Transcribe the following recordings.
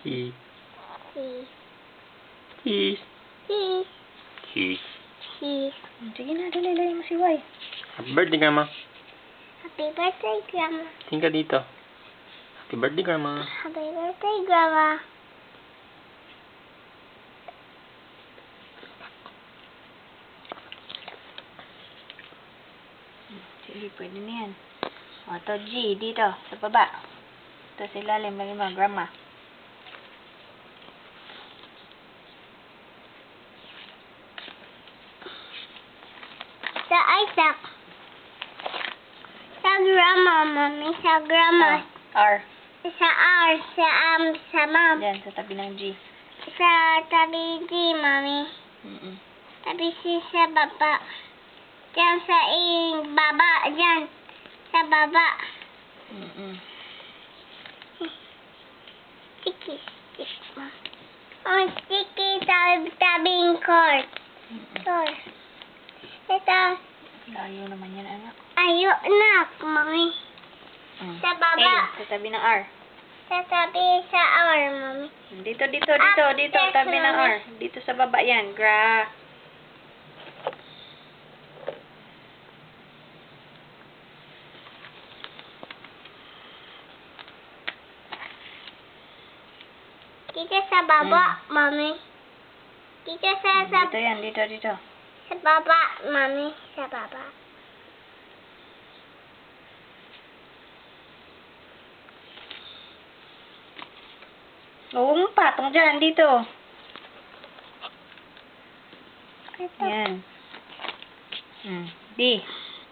Kiss. Kiss. Kiss. Kiss. Kiss. Kiss. Sige na, dali mo si Y. Happy birthday, Grandma. Happy birthday, Grandma. Tingin ka dito. Happy birthday, Grandma. Happy birthday, Grandma. Sige, pwede na yan. O, ito G, dito, sa baba. Ito sa ilalim, lagi mo, Grandma. Sa Isaac. Sa Grandma, Mommy. Sa Grandma. R. Sa R. Sa Mom. Diyan, sa tabi ng G. Sa tabi G, Mommy. Tabi C sa baba. Diyan sa baba. Diyan. Sa baba. Sticky. Sticky. Oh, sticky sa tabing court. Court. Ito. Layo naman yan, anak. Ayok na, Mommy. Sa baba. A, sa tabi ng R. Sa tabi sa R, Mommy. Dito, Upstairs, tabi ng Mommy. R. Dito sa baba yan, Dito sa baba, Mommy. Dito sa Dito yan, dito. sa baba, Mommy. Sa baba. Oo, patong dyan, dito. Ito. Yan. D.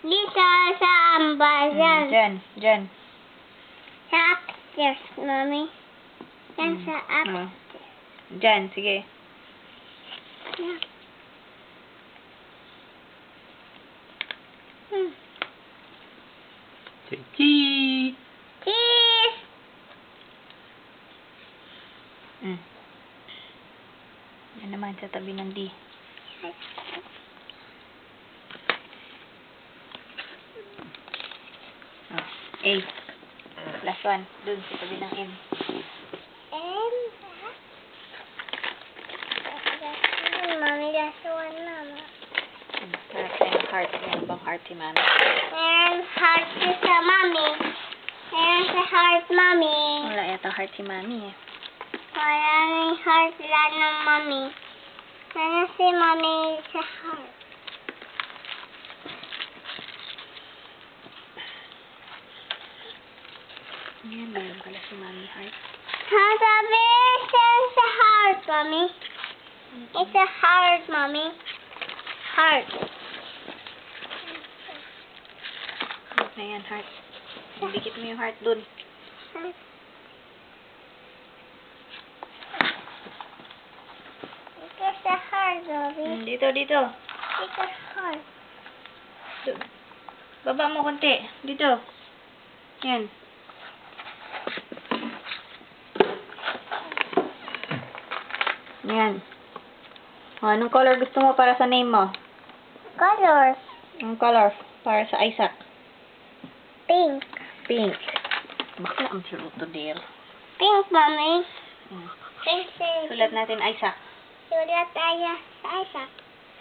Dito sa ambayan. Dyan. Sa upstairs, Mommy. Yan sa upstairs. Dyan, sige. Yan. Say cheese. Cheese! Yan naman, sa tabi ng D. A. Last one. Dun, sa tabi ng M. And Mommy, that's one, Mama. Heart. Yan bang heart si Mami? And heart sa Mommy. And sa heart, Mommy. Wala yata heart si Mami eh. Wala nang heart lang ng Mommy. Sana si Mommy sa heart. Yan, mayroon pala si Mami heart. Sabi siya sa heart, Mommy. It's a heart, Mommy. Heart. Ayan, heart. Dikit mo yung heart dun. It's a heart, Mommy. Dito. It's a heart. Baba mo konti. Dito. Yan. Yan. O, anong color gusto mo para sa name mo? Colors. Anong color para sa Isaac? Pink. Pink. Bakla ang siluto dear. Pink, Mommy. Pink, Sulat natin Isaac. sulat tayo sa Isaac.